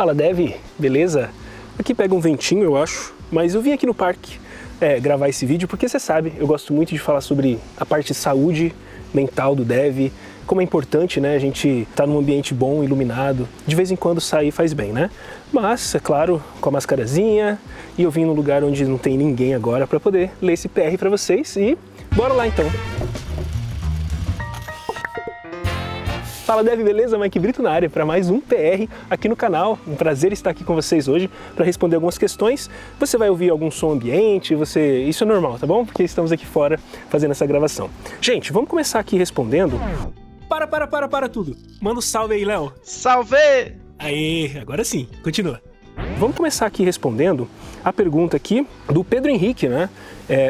Fala, Dev, beleza? Aqui pega um ventinho, eu acho, mas eu vim aqui no parque gravar esse vídeo porque você sabe, eu gosto muito de falar sobre a parte de saúde mental do Dev, como é importante, né, a gente tá num ambiente bom, iluminado, de vez em quando sair faz bem, né? Mas, é claro, com a mascarazinha, e eu vim num lugar onde não tem ninguém agora para poder ler esse PR para vocês e bora lá então! Fala, Dev, beleza? Mike Brito na área para mais um PR aqui no canal. Um prazer estar aqui com vocês hoje para responder algumas questões. Você vai ouvir algum som ambiente, isso é normal, tá bom? Porque estamos aqui fora fazendo essa gravação. Gente, vamos começar aqui respondendo. Para tudo. Manda um salve aí, Léo. Salve! Aê, agora sim, continua. Vamos começar aqui respondendo a pergunta aqui do Pedro Henrique, né?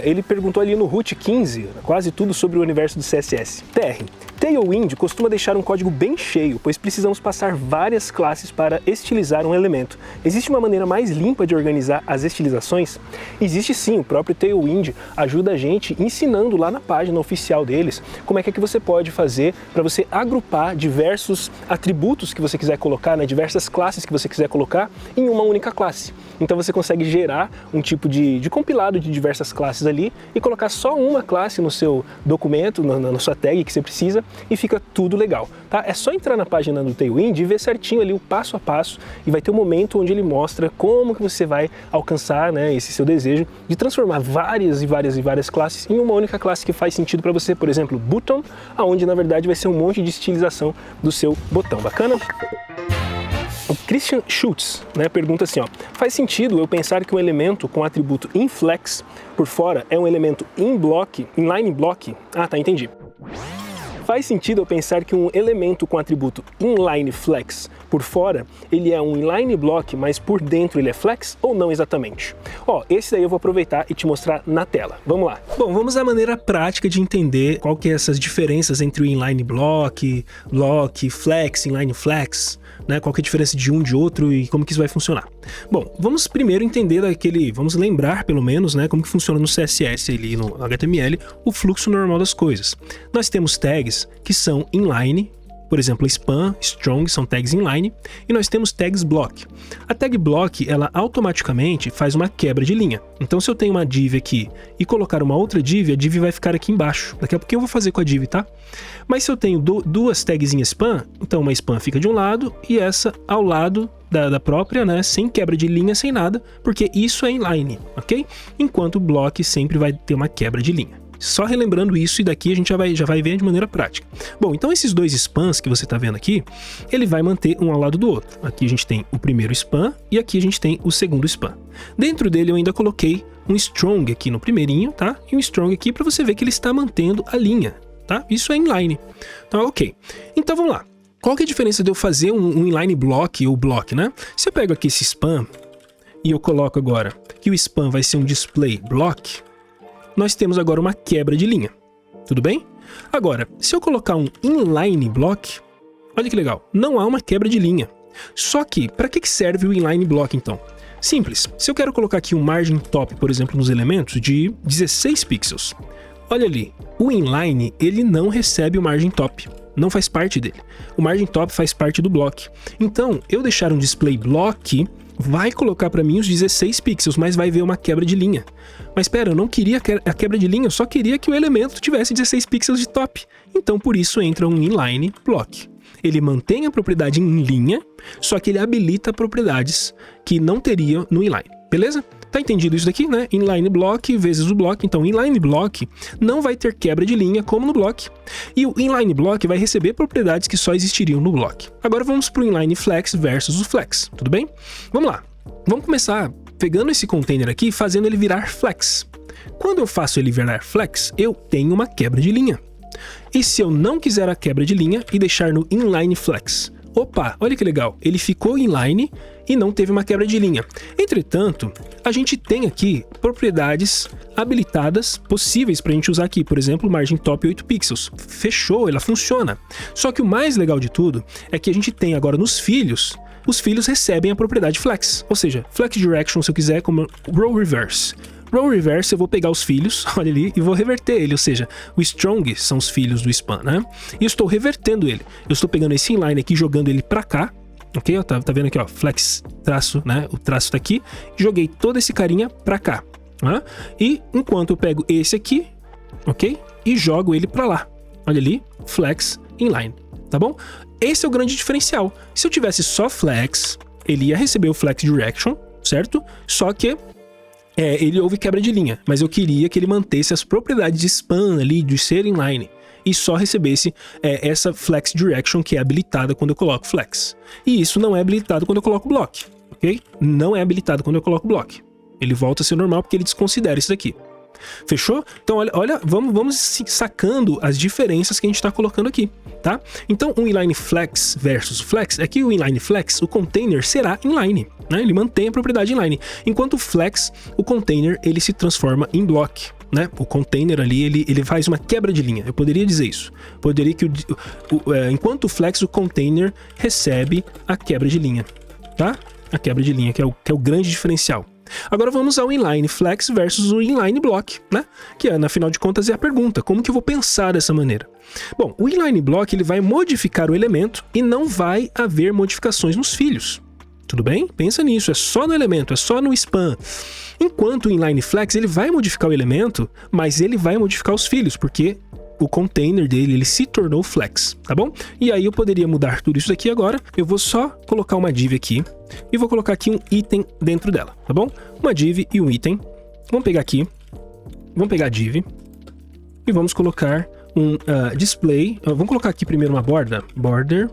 Ele perguntou ali no Route 15, quase tudo sobre o universo do CSS. TR, Tailwind costuma deixar um código bem cheio, pois precisamos passar várias classes para estilizar um elemento. Existe uma maneira mais limpa de organizar as estilizações? Existe sim, o próprio Tailwind ajuda a gente ensinando lá na página oficial deles como é que você pode fazer para você agrupar diversos atributos que você quiser colocar, né, diversas classes que você quiser colocar em uma única classe. Então você consegue gerar um tipo de compilado de diversas classes ali e colocar só uma classe no seu documento, na sua tag que você precisa e fica tudo legal, tá? É só entrar na página do Tailwind e ver certinho ali o passo a passo e vai ter um momento onde ele mostra como que você vai alcançar, né, esse seu desejo de transformar várias classes em uma única classe que faz sentido para você, por exemplo, button, aonde na verdade vai ser um monte de estilização do seu botão. Bacana? O Christian Schultz, né, pergunta assim, ó, faz sentido eu pensar que um elemento com atributo inflex por fora é um elemento inline block? Ah, tá, entendi. Faz sentido eu pensar que um elemento com atributo inline flex por fora, ele é um inline block, mas por dentro ele é flex ou não exatamente? Ó, esse daí eu vou aproveitar e te mostrar na tela. Vamos lá. Bom, vamos à maneira prática de entender qual que é essas diferenças entre o inline block, flex, inline flex, né? Qual que é a diferença de um de outro e como que isso vai funcionar. Bom, vamos primeiro entender vamos lembrar pelo menos, né, como que funciona no CSS ali no HTML, o fluxo normal das coisas. Nós temos tags que são inline, por exemplo, span, strong são tags inline, e nós temos tags block. A tag block, ela automaticamente faz uma quebra de linha. Então, se eu tenho uma div aqui e colocar uma outra div, a div vai ficar aqui embaixo. Daqui a pouco eu vou fazer com a div, tá? Mas se eu tenho duas tags em span, então uma span fica de um lado e essa ao lado da própria, né, sem quebra de linha, sem nada, porque isso é inline, ok? Enquanto o block sempre vai ter uma quebra de linha. Só relembrando isso, e daqui a gente já vai ver de maneira prática. Bom, então esses dois spans que você está vendo aqui, ele vai manter um ao lado do outro. Aqui a gente tem o primeiro span e aqui a gente tem o segundo span. Dentro dele eu ainda coloquei um strong aqui no primeirinho, tá? E um strong aqui para você ver que ele está mantendo a linha, tá? Isso é inline. Então, ok. Então vamos lá. Qual que é a diferença de eu fazer um inline block ou block, né? Se eu pego aqui esse span e eu coloco agora que o span vai ser um display block, nós temos agora uma quebra de linha, tudo bem? Agora, se eu colocar um inline block, olha que legal, não há uma quebra de linha. Só que, para que serve o inline block então? Simples, se eu quero colocar aqui um margin top, por exemplo, nos elementos de 16 pixels, olha ali, o inline, ele não recebe o margin top, não faz parte dele. O margin top faz parte do block. Então, eu deixar um display block vai colocar para mim os 16 pixels, mas vai ver uma quebra de linha. Mas espera, eu não queria a quebra de linha, eu só queria que o elemento tivesse 16 pixels de top. Então por isso entra um inline block. Ele mantém a propriedade em linha, só que ele habilita propriedades que não teria no inline. Beleza? Tá entendido isso daqui, né? Inline block vezes o block. Então, inline block não vai ter quebra de linha como no block. E o inline block vai receber propriedades que só existiriam no block. Agora vamos para o inline flex versus o flex. Tudo bem? Vamos lá. Vamos começar pegando esse container aqui e fazendo ele virar flex. Quando eu faço ele virar flex, eu tenho uma quebra de linha. E se eu não quiser a quebra de linha e deixar no inline flex? Opa, olha que legal, ele ficou inline e não teve uma quebra de linha. Entretanto, a gente tem aqui propriedades habilitadas possíveis para a gente usar aqui, por exemplo, margin top 8 pixels. Fechou, ela funciona. Só que o mais legal de tudo é que a gente tem agora nos filhos, os filhos recebem a propriedade flex, ou seja, flex direction se eu quiser como row reverse. Row reverse eu vou pegar os filhos, olha ali, e vou reverter ele, ou seja, o strong são os filhos do span, né? E eu estou revertendo ele. Eu estou pegando esse inline aqui, jogando ele para cá, ok? Ó, tá vendo aqui, ó, flex traço, né? O traço tá aqui. Joguei todo esse carinha pra cá, tá? E enquanto eu pego esse aqui, ok? E jogo ele pra lá. Olha ali, flex inline, tá bom? Esse é o grande diferencial. Se eu tivesse só flex, ele ia receber o flex direction, certo? Só que ele houve quebra de linha, mas eu queria que ele mantesse as propriedades de span ali, de ser inline, e só recebesse essa flex direction que é habilitada quando eu coloco flex. E isso não é habilitado quando eu coloco block, ok? Não é habilitado quando eu coloco block. Ele volta a ser normal porque ele desconsidera isso daqui. Fechou? Então olha, vamos sacando as diferenças que a gente está colocando aqui, tá? Então o inline flex versus flex é que o inline flex, o container será inline, né? Ele mantém a propriedade inline, enquanto o flex, o container, ele se transforma em block, né? O container ali, ele faz uma quebra de linha. Eu poderia dizer isso. Poderia que enquanto o flex, o container recebe a quebra de linha, tá? A quebra de linha, que é o grande diferencial. Agora vamos ao inline flex versus o inline block, né? Que na final de contas é a pergunta, como que eu vou pensar dessa maneira? Bom, o inline block ele vai modificar o elemento e não vai haver modificações nos filhos. Tudo bem? Pensa nisso, é só no elemento, é só no span. Enquanto o inline flex ele vai modificar o elemento, mas ele vai modificar os filhos, porque o container dele, ele se tornou flex, tá bom? E aí eu poderia mudar tudo isso daqui agora, eu vou só colocar uma div aqui, e vou colocar aqui um item dentro dela, tá bom? Uma div e um item. Vamos pegar aqui, vamos pegar a div, e vamos colocar um display, vamos colocar aqui primeiro uma border,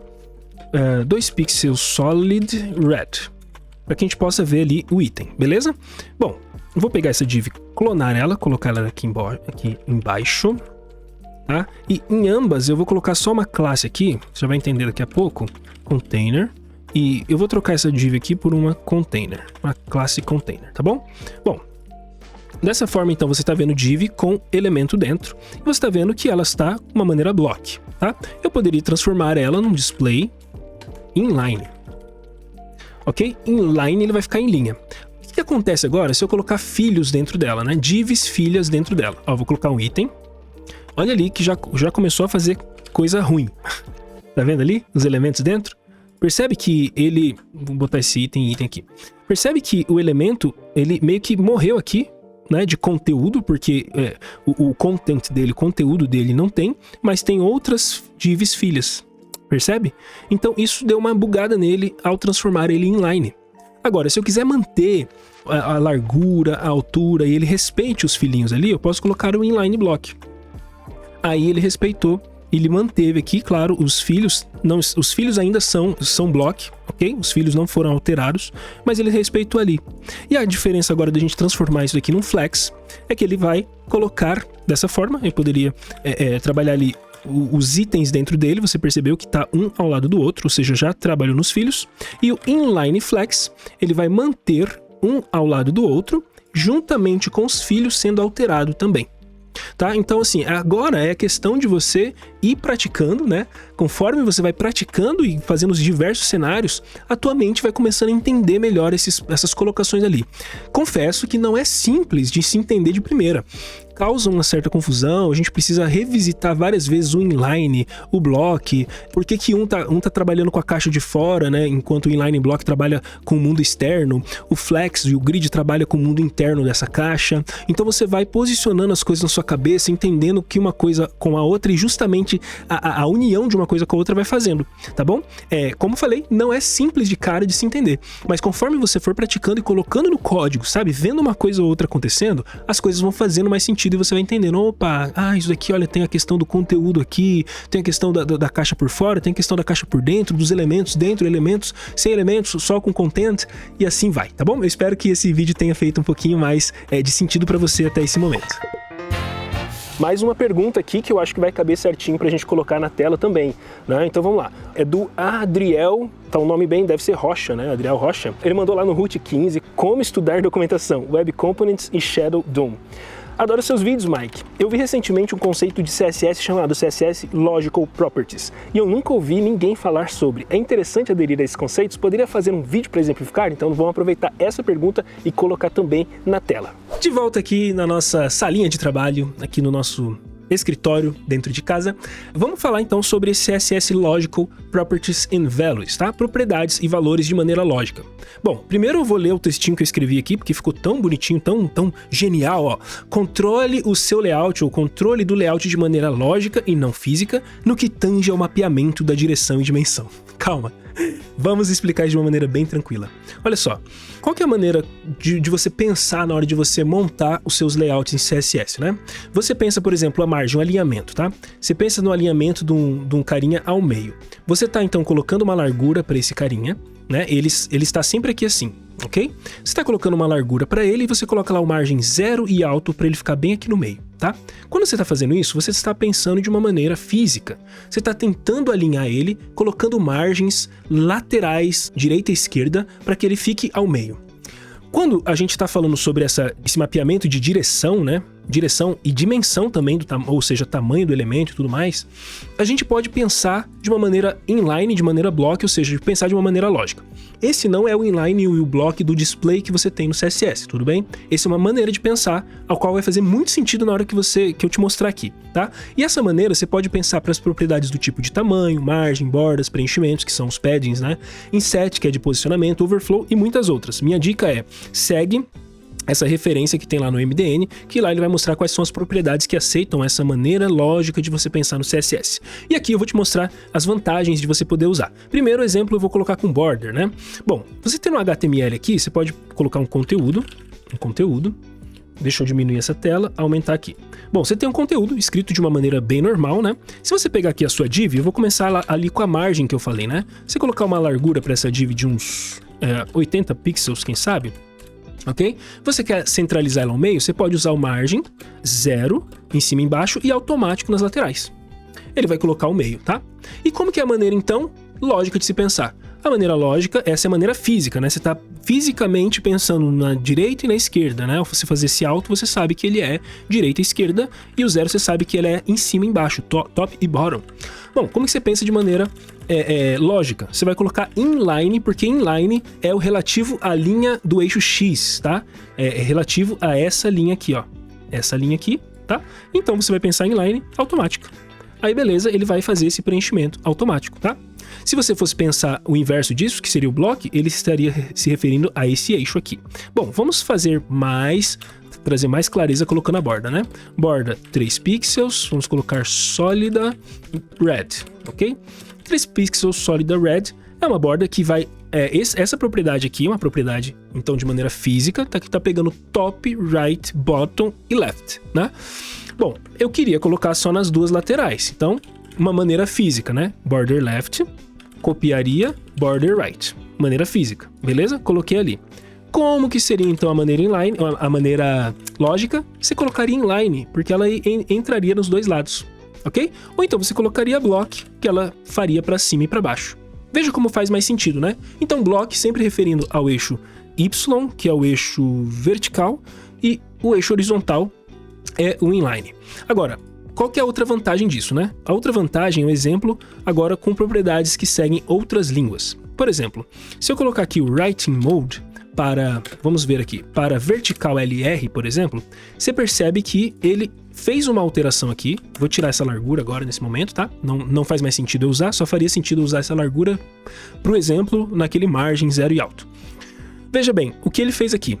2 pixels solid red, para que a gente possa ver ali o item, beleza? Bom, eu vou pegar essa div, clonar ela, colocar ela aqui embaixo, tá? E em ambas eu vou colocar só uma classe aqui, você já vai entender daqui a pouco, container, e eu vou trocar essa div aqui por uma container, uma classe container, tá bom? Bom, dessa forma então você está vendo div com elemento dentro, e você está vendo que ela está de uma maneira block, tá? Eu poderia transformar ela num display inline, ok? Inline ele vai ficar em linha. O que acontece agora se eu colocar filhos dentro dela, né? Divs filhas dentro dela. Ó, vou colocar um item. Olha ali que já começou a fazer coisa ruim. Tá vendo ali os elementos dentro? Percebe que ele... Vou botar esse item aqui. Percebe que o elemento, ele meio que morreu aqui, né? De conteúdo, porque o content dele, o conteúdo dele não tem, mas tem outras divs filhas. Percebe? Então isso deu uma bugada nele ao transformar ele em inline. Agora, se eu quiser manter a largura, a altura e ele respeite os filhinhos ali, eu posso colocar o inline block. Aí ele respeitou, ele manteve aqui, claro, os filhos ainda são block, ok? Os filhos não foram alterados, mas ele respeitou ali. E a diferença agora da gente transformar isso aqui num flex é que ele vai colocar dessa forma. Eu poderia trabalhar ali os itens dentro dele, você percebeu que está um ao lado do outro, ou seja, já trabalhou nos filhos. E o inline flex, ele vai manter um ao lado do outro, juntamente com os filhos sendo alterado também. Tá? Então assim, agora é a questão de você ir praticando, né? Conforme você vai praticando e fazendo os diversos cenários, a tua mente vai começando a entender melhor essas colocações ali. Confesso que não é simples de se entender de primeira. Causa uma certa confusão, a gente precisa revisitar várias vezes o inline, o block, por que um tá trabalhando com a caixa de fora, né, enquanto o inline block trabalha com o mundo externo, o flex e o grid trabalha com o mundo interno dessa caixa. Então você vai posicionando as coisas na sua cabeça, entendendo que uma coisa com a outra e justamente a união de uma coisa com a outra vai fazendo, tá bom? Como falei, não é simples de cara de se entender, mas conforme você for praticando e colocando no código, sabe, vendo uma coisa ou outra acontecendo, as coisas vão fazendo mais sentido e você vai entendendo, opa, isso daqui, olha, tem a questão do conteúdo aqui, tem a questão da caixa por fora, tem a questão da caixa por dentro, dos elementos dentro, elementos sem elementos, só com content, e assim vai, tá bom? Eu espero que esse vídeo tenha feito um pouquinho mais de sentido para você até esse momento. Mais uma pergunta aqui que eu acho que vai caber certinho pra gente colocar na tela também, né? Então vamos lá. É do Adriel, tá um nome bem, deve ser Rocha, né? Adriel Rocha. Ele mandou lá no Root 15 como estudar documentação, Web Components e Shadow DOM. Adoro seus vídeos, Mike. Eu vi recentemente um conceito de CSS chamado CSS Logical Properties e eu nunca ouvi ninguém falar sobre. É interessante aderir a esses conceitos? Poderia fazer um vídeo para exemplificar? Então vamos aproveitar essa pergunta e colocar também na tela. De volta aqui na nossa salinha de trabalho, aqui no nosso escritório, dentro de casa. Vamos falar então sobre CSS Logical Properties and Values, tá? Propriedades e valores de maneira lógica. Bom, primeiro eu vou ler o textinho que eu escrevi aqui, porque ficou tão bonitinho, tão genial, ó. Controle o seu layout, ou controle do layout de maneira lógica e não física, no que tange ao mapeamento da direção e dimensão. Calma, vamos explicar isso de uma maneira bem tranquila. Olha só, qual que é a maneira de você pensar na hora de você montar os seus layouts em CSS, né? Você pensa, por exemplo, a margem, o alinhamento, tá? Você pensa no alinhamento de um carinha ao meio. Você tá, então, colocando uma largura para esse carinha, né? Ele está sempre aqui assim, ok? Você está colocando uma largura para ele e você coloca lá o margem 0 e alto para ele ficar bem aqui no meio, tá? Quando você está fazendo isso, você está pensando de uma maneira física. Você está tentando alinhar ele, colocando margens laterais, direita e esquerda, para que ele fique ao meio. Quando a gente está falando sobre esse mapeamento de direção, né? Direção e dimensão também, ou seja, tamanho do elemento e tudo mais, a gente pode pensar de uma maneira inline, de maneira block, ou seja, pensar de uma maneira lógica. Esse não é o inline e o block do display que você tem no CSS, tudo bem? Essa é uma maneira de pensar, ao qual vai fazer muito sentido na hora que eu te mostrar aqui, tá? E essa maneira você pode pensar para as propriedades do tipo de tamanho, margem, bordas, preenchimentos, que são os paddings, né? Inset, que é de posicionamento, overflow e muitas outras. Minha dica é, segue essa referência que tem lá no MDN, que lá ele vai mostrar quais são as propriedades que aceitam essa maneira lógica de você pensar no CSS. E aqui eu vou te mostrar as vantagens de você poder usar. Primeiro exemplo eu vou colocar com border, né? Bom, você tem no HTML aqui, você pode colocar um conteúdo, deixa eu diminuir essa tela, aumentar aqui. Bom, você tem um conteúdo escrito de uma maneira bem normal, né? Se você pegar aqui a sua div, eu vou começar ali com a margem que eu falei, né? Se colocar uma largura para essa div de uns 80 pixels, quem sabe? Ok? Você quer centralizar ela ao meio, você pode usar o margem 0 em cima e embaixo e automático nas laterais. Ele vai colocar o meio, tá? E como que é a maneira, então, lógica de se pensar? A maneira lógica, essa é a maneira física, né? Você está fisicamente pensando na direita e na esquerda, né? Se você fazer esse alto, você sabe que ele é direita e esquerda, e o 0 você sabe que ele é em cima e embaixo, top e bottom. Bom, como que você pensa de maneira lógica? Você vai colocar inline, porque inline é o relativo à linha do eixo X, tá? É relativo a essa linha aqui, ó. Essa linha aqui, tá? Então você vai pensar em inline automático. Aí beleza, ele vai fazer esse preenchimento automático, tá? Se você fosse pensar o inverso disso, que seria o block, ele estaria se referindo a esse eixo aqui. Bom, vamos trazer mais clareza colocando a borda, né? Borda 3 pixels, vamos colocar sólida red, ok? 3 pixels sólida red é uma borda que vai... essa propriedade aqui é uma propriedade, então, de maneira física, que tá pegando top, right, bottom e left, né? Bom, eu queria colocar só nas duas laterais, então, uma maneira física, né? Border left, copiaria, border right. Maneira física, beleza? Coloquei ali. Como que seria, então, a maneira inline, a maneira lógica? Você colocaria inline, porque ela entraria nos dois lados, ok? Ou então você colocaria block, que ela faria para cima e para baixo. Veja como faz mais sentido, né? Então, block sempre referindo ao eixo Y, que é o eixo vertical, e o eixo horizontal é o inline. Agora, qual que é a outra vantagem disso, né? A outra vantagem é um exemplo agora com propriedades que seguem outras línguas. Por exemplo, se eu colocar aqui o Writing Mode para, vamos ver aqui, para vertical LR, por exemplo, você percebe que ele fez uma alteração aqui. Vou tirar essa largura agora nesse momento, tá? Não faz mais sentido eu usar, só faria sentido usar essa largura para o exemplo naquele margem 0 e alto. Veja bem, o que ele fez aqui?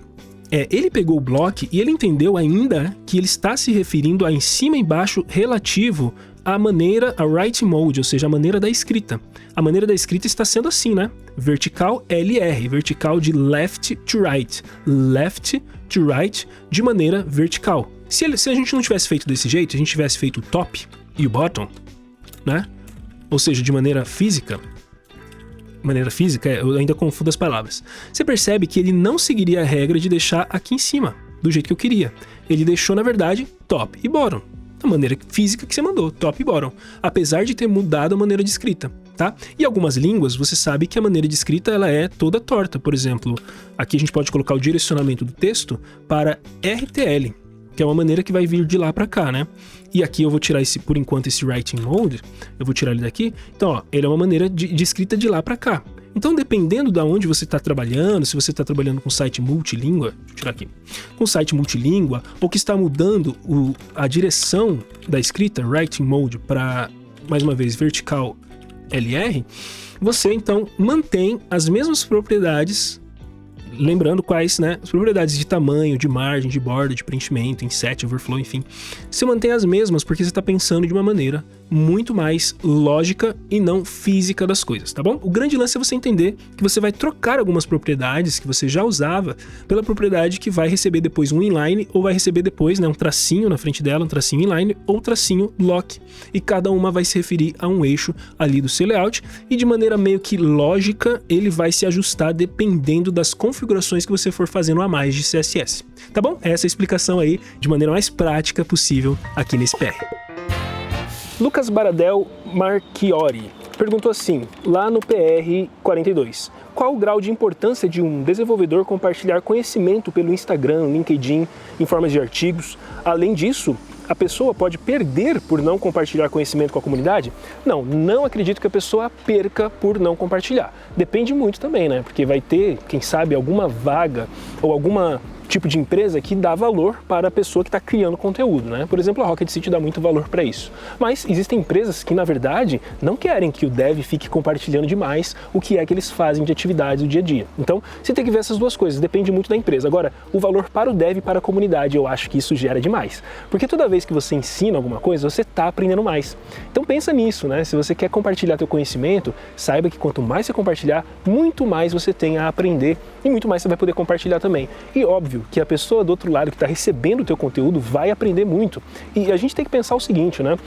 Ele pegou o block e ele entendeu ainda que ele está se referindo a em cima e embaixo relativo à maneira, a writing mode, ou seja, a maneira da escrita. A maneira da escrita está sendo assim, né? Vertical LR, vertical de left to right de maneira vertical. Se a gente não tivesse feito desse jeito, a gente tivesse feito o top e o bottom, né? Ou seja, de maneira física, eu ainda confundo as palavras. Você percebe que ele não seguiria a regra de deixar aqui em cima, do jeito que eu queria. Ele deixou, na verdade, top e bottom. Da maneira física que você mandou, top e bottom. Apesar de ter mudado a maneira de escrita, tá? E algumas línguas, você sabe que a maneira de escrita ela é toda torta. Por exemplo, aqui a gente pode colocar o direcionamento do texto para RTL, que é uma maneira que vai vir de lá para cá, né? E aqui eu vou tirar por enquanto esse Writing Mode, eu vou tirar ele daqui. Então, ó, ele é uma maneira de escrita de lá para cá. Então, dependendo de onde você está trabalhando, se você está trabalhando com site multilíngua, deixa eu tirar aqui, com site multilíngua, ou que está mudando a direção da escrita, writing mode, para, mais uma vez, vertical LR, você então mantém as mesmas propriedades, lembrando quais, né? As propriedades de tamanho, de margem, de borda, de preenchimento, inset, overflow, enfim. Você mantém as mesmas porque você está pensando de uma maneira muito mais lógica e não física das coisas, tá bom? O grande lance é você entender que você vai trocar algumas propriedades que você já usava pela propriedade que vai receber depois um inline ou vai receber depois, né, um tracinho na frente dela, um tracinho inline ou um tracinho lock. E cada uma vai se referir a um eixo ali do seu layout e de maneira meio que lógica ele vai se ajustar dependendo das configurações que você for fazendo a mais de CSS. Tá bom? Essa é a explicação aí de maneira mais prática possível aqui nesse PR. Lucas Baradel Marchiori perguntou assim, lá no PR 42, qual o grau de importância de um desenvolvedor compartilhar conhecimento pelo Instagram, LinkedIn, em formas de artigos? Além disso, a pessoa pode perder por não compartilhar conhecimento com a comunidade? Não acredito que a pessoa perca por não compartilhar. Depende muito também, né? Porque vai ter, quem sabe, alguma vaga ou alguma tipo de empresa que dá valor para a pessoa que está criando conteúdo, né? Por exemplo, a Rocket City dá muito valor para isso. Mas existem empresas que, na verdade, não querem que o dev fique compartilhando demais o que é que eles fazem de atividades do dia a dia. Então, você tem que ver essas duas coisas, depende muito da empresa. Agora, o valor para o dev e para a comunidade, eu acho que isso gera demais. Porque toda vez que você ensina alguma coisa, você está aprendendo mais. Então pensa nisso, né? Se você quer compartilhar teu conhecimento, saiba que quanto mais você compartilhar, muito mais você tem a aprender e muito mais você vai poder compartilhar também. E óbvio que a pessoa do outro lado que está recebendo o teu conteúdo vai aprender muito. E a gente tem que pensar o seguinte, né?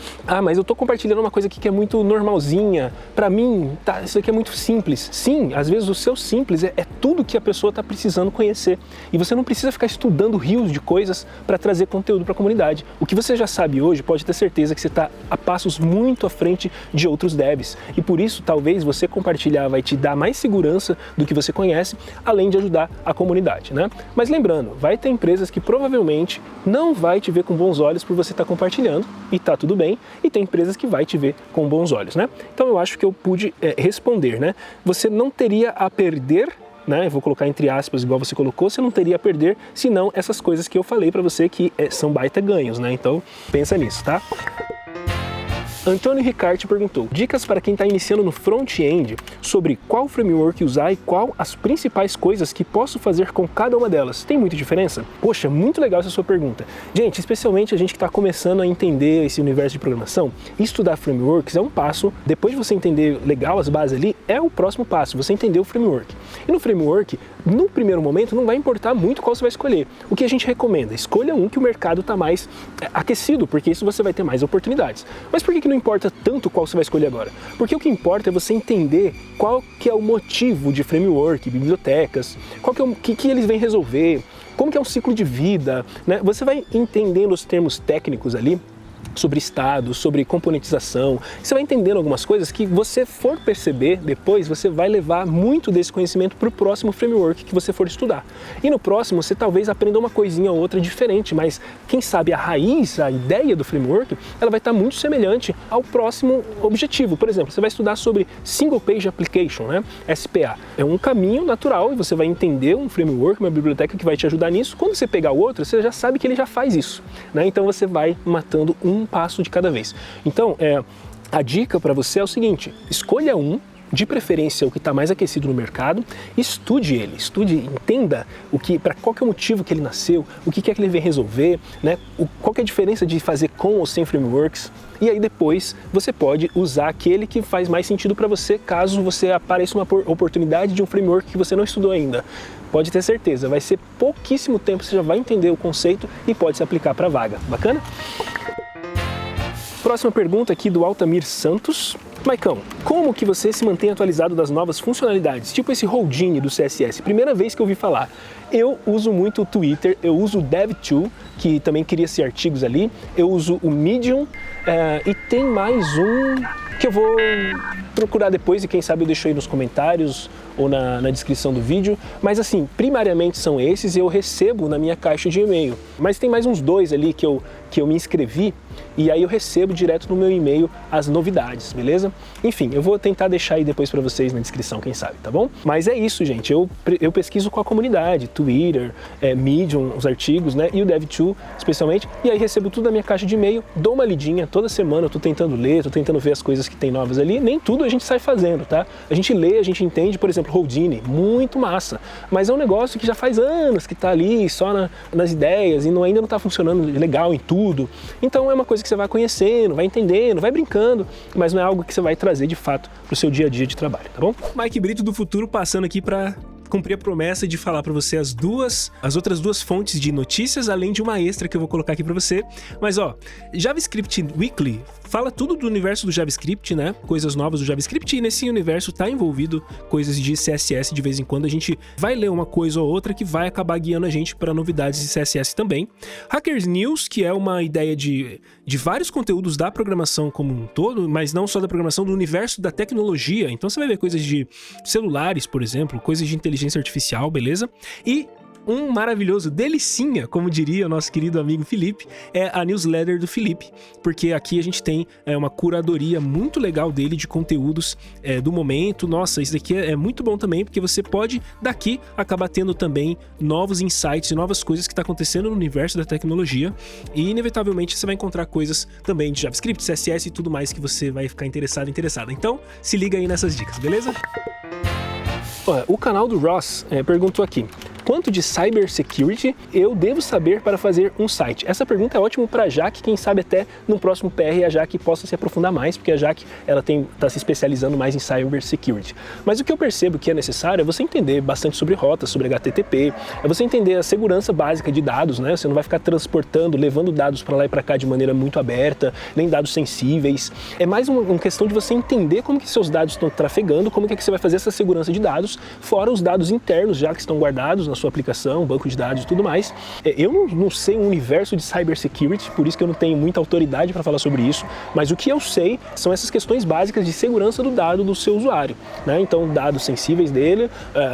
Mas eu estou compartilhando uma coisa aqui que é muito normalzinha. Para mim, isso aqui é muito simples. Sim, às vezes o seu simples é tudo que a pessoa está precisando conhecer. E você não precisa ficar estudando rios de coisas para trazer conteúdo para a comunidade. O que você já sabe hoje, pode ter certeza que você está a passos muito à frente de outros devs. E por isso, talvez você compartilhar vai te dar mais segurança do que você conhece, além de ajudar a comunidade, né? Mas lembrando, vai ter empresas que provavelmente não vai te ver com bons olhos por você estar compartilhando, e tá tudo bem, e tem empresas que vai te ver com bons olhos, né? Então eu acho que eu pude responder, né? Você não teria a perder, né? Eu vou colocar entre aspas, igual você colocou, você não teria a perder, senão essas coisas que eu falei para você que são baita ganhos, né? Então pensa nisso, tá? Antônio Ricarte perguntou, dicas para quem está iniciando no front-end sobre qual framework usar e qual as principais coisas que posso fazer com cada uma delas. Tem muita diferença? Poxa, muito legal essa sua pergunta. Gente, especialmente a gente que está começando a entender esse universo de programação, estudar frameworks é um passo, depois de você entender legal as bases ali, é o próximo passo, você entender o framework. E no framework, no primeiro momento, não vai importar muito qual você vai escolher. O que a gente recomenda? Escolha um que o mercado está mais aquecido, porque isso você vai ter mais oportunidades. Mas por que não importa tanto qual você vai escolher agora? Porque o que importa é você entender qual que é o motivo de framework, bibliotecas, qual que eles vêm resolver, como que é um ciclo de vida, né? Você vai entendendo os termos técnicos ali, sobre estado, sobre componentização, você vai entendendo algumas coisas que você for perceber depois, você vai levar muito desse conhecimento para o próximo framework que você for estudar. E no próximo você talvez aprenda uma coisinha ou outra diferente, mas quem sabe a raiz, a ideia do framework, ela vai estar muito semelhante ao próximo objetivo. Por exemplo, você vai estudar sobre Single Page Application, né? SPA. É um caminho natural e você vai entender um framework, uma biblioteca que vai te ajudar nisso. Quando você pegar o outro, você já sabe que ele já faz isso, né? Então você vai matando um passo de cada vez. Então, a dica para você é o seguinte, escolha um, de preferência o que está mais aquecido no mercado, estude ele, entenda qual que é o motivo que ele nasceu, o que é que ele vem resolver, né? Qual que é a diferença de fazer com ou sem frameworks, e aí depois você pode usar aquele que faz mais sentido para você, caso você apareça uma oportunidade de um framework que você não estudou ainda. Pode ter certeza, vai ser pouquíssimo tempo, você já vai entender o conceito e pode se aplicar para a vaga. Bacana? Próxima pergunta aqui do Altamir Santos. Maicão, como que você se mantém atualizado das novas funcionalidades, tipo esse Houdini do CSS? Primeira vez que eu ouvi falar. Eu uso muito o Twitter, eu uso o Dev.to, que também cria-se artigos ali, eu uso o Medium e tem mais um que eu vou procurar depois e quem sabe eu deixo aí nos comentários ou na descrição do vídeo, mas assim, primariamente são esses e eu recebo na minha caixa de e-mail. Mas tem mais uns dois ali que eu me inscrevi e aí eu recebo direto no meu e-mail as novidades, beleza? Enfim, eu vou tentar deixar aí depois para vocês na descrição, quem sabe, tá bom? Mas é isso, gente, eu pesquiso com a comunidade, Twitter, Medium, os artigos, né, e o Dev.to especialmente, e aí recebo tudo na minha caixa de e-mail, dou uma lidinha, toda semana eu tô tentando ler, tô tentando ver as coisas que tem novas ali, nem tudo a gente sai fazendo, tá? A gente lê, a gente entende, por exemplo, Houdini, muito massa, mas é um negócio que já faz anos que tá ali só nas ideias e ainda não tá funcionando legal em tudo, então é uma coisa que você vai conhecendo, vai entendendo, vai brincando, mas não é algo que você vai trazer de fato pro seu dia a dia de trabalho, tá bom? Mike Brito do futuro passando aqui para cumprir a promessa de falar para você as outras duas fontes de notícias, além de uma extra que eu vou colocar aqui para você. Mas ó, JavaScript Weekly fala tudo do universo do JavaScript, né? Coisas novas do JavaScript, e nesse universo tá envolvido coisas de CSS de vez em quando. A gente vai ler uma coisa ou outra que vai acabar guiando a gente para novidades de CSS também. Hackers News, que é uma ideia de vários conteúdos da programação como um todo, mas não só da programação, do universo da tecnologia. Então você vai ver coisas de celulares, por exemplo, coisas de inteligência artificial, beleza? E um maravilhoso delicinha, como diria o nosso querido amigo Felipe, é a newsletter do Felipe, porque aqui a gente tem uma curadoria muito legal dele de conteúdos do momento. Nossa, isso daqui é muito bom também, porque você pode daqui acabar tendo também novos insights e novas coisas que está acontecendo no universo da tecnologia, e inevitavelmente você vai encontrar coisas também de JavaScript, CSS e tudo mais que você vai ficar interessada. Então se liga aí nessas dicas, beleza? O canal do Ross perguntou aqui: quanto de cybersecurity eu devo saber para fazer um site? Essa pergunta é ótima para a Jaque, quem sabe até no próximo PR a Jaque possa se aprofundar mais, porque a Jaque está se especializando mais em cybersecurity. Mas o que eu percebo que é necessário é você entender bastante sobre rotas, sobre HTTP, é você entender a segurança básica de dados, né? Você não vai ficar transportando, levando dados para lá e para cá de maneira muito aberta, nem dados sensíveis. É mais uma questão de você entender como que seus dados estão trafegando, como que você vai fazer essa segurança de dados, fora os dados internos já que estão guardados na sua aplicação, banco de dados e tudo mais. Eu não sei um universo de cybersecurity, por isso que eu não tenho muita autoridade para falar sobre isso, mas o que eu sei são essas questões básicas de segurança do dado do seu usuário, né? Então, dados sensíveis dele,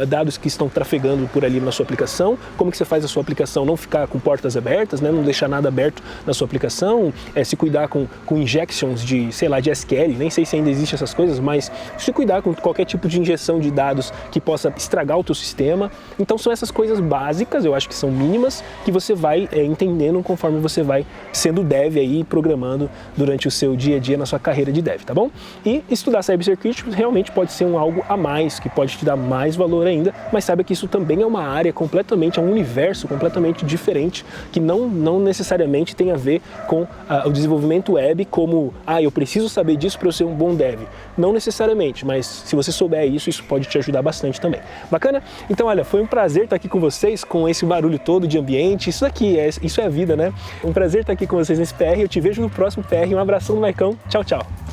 dados que estão trafegando por ali na sua aplicação, como que você faz a sua aplicação não ficar com portas abertas, né? Não deixar nada aberto na sua aplicação, se cuidar com injections de, sei lá, de SQL, nem sei se ainda existe essas coisas, mas se cuidar com qualquer tipo de injeção de dados que possa estragar o teu sistema. Então, são essas coisas básicas, eu acho que são mínimas, que você vai entendendo conforme você vai sendo dev aí, programando durante o seu dia a dia na sua carreira de dev, tá bom? E estudar cybersecurity realmente pode ser algo a mais, que pode te dar mais valor ainda, mas saiba que isso também é uma área completamente, é um universo completamente diferente, que não necessariamente tem a ver com o desenvolvimento web como, eu preciso saber disso para eu ser um bom dev. Não necessariamente, mas se você souber isso pode te ajudar bastante também. Bacana? Então, olha, foi um prazer estar aqui com vocês, com esse barulho todo de ambiente. Isso é a vida, né? Um prazer estar aqui com vocês nesse PR. Eu te vejo no próximo PR. Um abração do Maicão. Tchau, tchau.